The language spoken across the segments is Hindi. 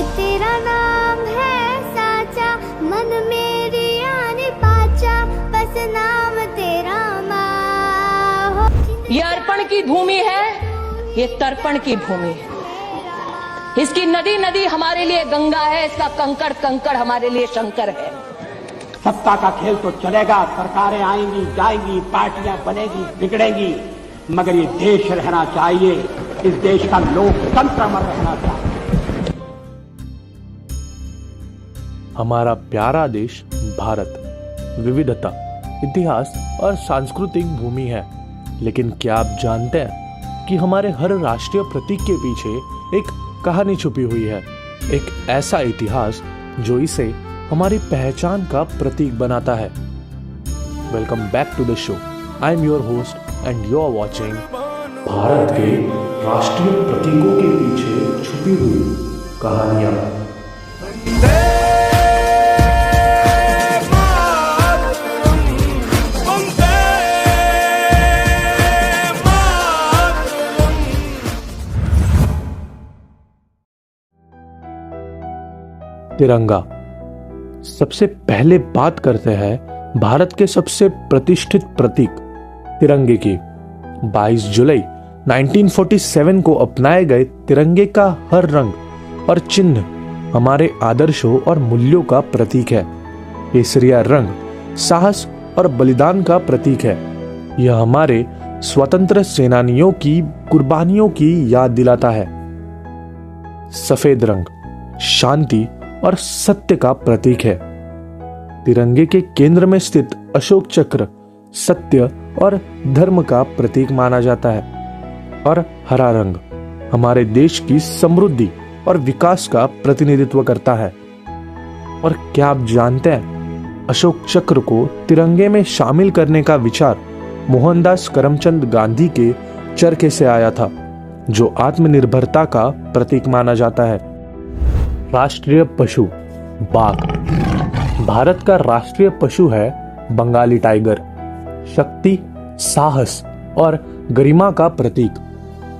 कि तेरा नाम है साचा, मन मेरी आने पाचा, बस नाम तेरा माँ हो। ये अर्पण की भूमि है, ये तर्पण की भूमि है। इसकी नदी नदी हमारे लिए गंगा है, इसका कंकड़ कंकड़ हमारे लिए शंकर है। सत्ता का खेल तो चलेगा, सरकारें आएंगी जाएंगी, पार्टियां बनेगी बिगड़ेंगी, मगर ये देश रहना चाहिए, इस देश का लोकतंत्र अमर रहना चाहिए। हमारा प्यारा देश भारत विविधता, इतिहास और सांस्कृतिक भूमि है। लेकिन क्या आप जानते हैं कि हमारे हर राष्ट्रीय प्रतीक के पीछे एक कहानी छुपी हुई है, एक ऐसा इतिहास जो इसे हमारी पहचान का प्रतीक बनाता है। Welcome back to the show. I am your host and you are watching Bharat के राष्ट्रीय प्रतीकों के पीछे छुपी हुई कहानियां। तिरंगा। सबसे पहले बात करते हैं भारत के सबसे प्रतिष्ठित प्रतीक तिरंगे की। 22 जुलाई 1947 को अपनाए गए तिरंगे का हर रंग और चिन्ह हमारे आदर्शों और मूल्यों का प्रतीक है। केसरिया रंग साहस और बलिदान का प्रतीक है। यह हमारे स्वतंत्र सेनानियों की कुर्बानियों की याद दिलाता है। सफेद रंग शांति और सत्य का प्रतीक है। तिरंगे के केंद्र में स्थित अशोक चक्र सत्य और धर्म का प्रतीक माना जाता है। और हरा रंग हमारे देश की समृद्धि और विकास का प्रतिनिधित्व करता है। और क्या आप जानते हैं, अशोक चक्र को तिरंगे में शामिल करने का विचार मोहनदास करमचंद गांधी के चरखे से आया था, जो आत्मनिर्भरता का प्रतीक माना जाता है। राष्ट्रीय पशु बाघ। भारत का राष्ट्रीय पशु है बंगाली टाइगर। शक्ति, साहस और गरिमा का प्रतीक।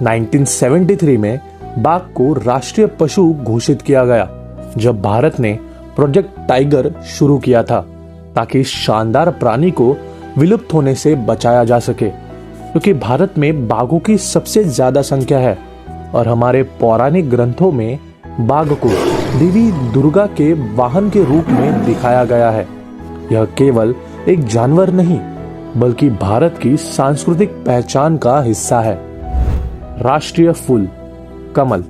1973 में बाघ को राष्ट्रीय पशु घोषित किया गया, जब भारत ने प्रोजेक्ट टाइगर शुरू किया था, ताकि इस शानदार प्राणी को विलुप्त होने से बचाया जा सके, क्योंकि भारत में बाघों की सबसे ज्यादा संख्या है। और हमारे पौराणिक ग्रंथों में बाघ को देवी दुर्गा के वाहन के रूप में दिखाया गया है। यह केवल एक जानवर नहीं, बल्कि भारत की सांस्कृतिक पहचान का हिस्सा है। राष्ट्रीय फूल कमल।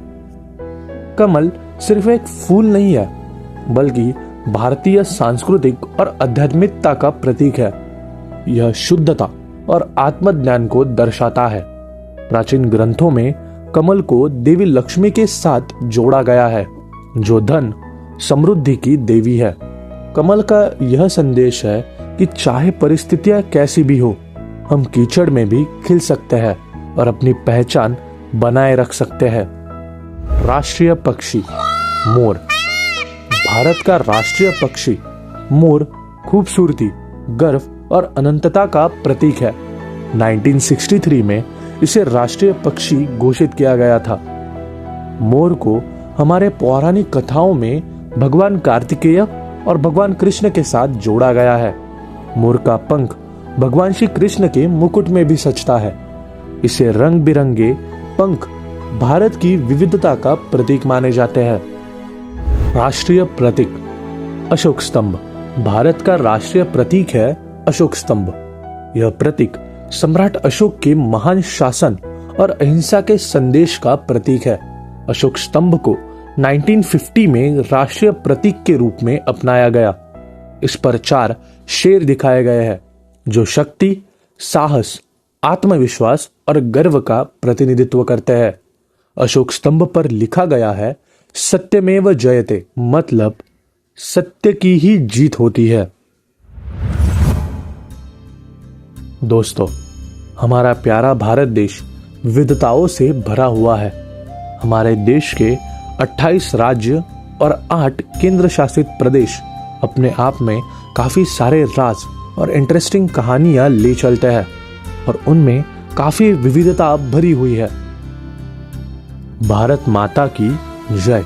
कमल सिर्फ एक फूल नहीं है, बल्कि भारतीय सांस्कृतिक और आध्यात्मिकता का प्रतीक है। यह शुद्धता और आत्मज्ञान को दर्शाता है। प्राचीन ग्रंथों में कमल को देवी लक्ष्मी के साथ जोड़ा गया है, जो धन समृद्धि की देवी है। कमल का यह संदेश है कि चाहे परिस्थितियां कैसी भी हो, हम कीचड़ में भी खिल सकते हैं और अपनी पहचान बनाए रख सकते हैं। राष्ट्रीय पक्षी मोर। भारत का राष्ट्रीय पक्षी मोर खूबसूरती, गर्व और अनंतता का प्रतीक है। 1963 में इसे राष्ट्रीय पक्षी घोषित किया गया था। मोर को हमारे पौराणिक कथाओं में भगवान कार्तिकेय और भगवान कृष्ण के साथ जोड़ा गया है। मोर का पंख भगवान श्री कृष्ण के मुकुट में भी सजता है। इसे रंग बिरंगे पंख भारत की विविधता का प्रतीक माने जाते हैं। राष्ट्रीय प्रतीक अशोक स्तंभ। भारत का राष्ट्रीय प्रतीक है अशोक स्तंभ। यह प्रतीक सम्राट अशोक के महान शासन और अहिंसा के संदेश का प्रतीक है। अशोक स्तंभ को 1950 में राष्ट्रीय प्रतीक के रूप में अपनाया गया। इस पर 4 शेर दिखाए गए हैं, जो शक्ति, साहस, आत्मविश्वास और गर्व का प्रतिनिधित्व करते हैं। अशोक स्तंभ पर लिखा गया है, सत्यमेव जयते, मतलब सत्य की ही जीत होती है। दोस्तों, हमारा प्यारा भारत देश विविधताओं से भरा हुआ है। हमारे देश के 28 राज्य और 8 केंद्र शासित प्रदेश अपने आप में काफी सारे राज और इंटरेस्टिंग कहानियां ले चलते हैं, और उनमें काफी विविधता भरी हुई है। भारत माता की जय।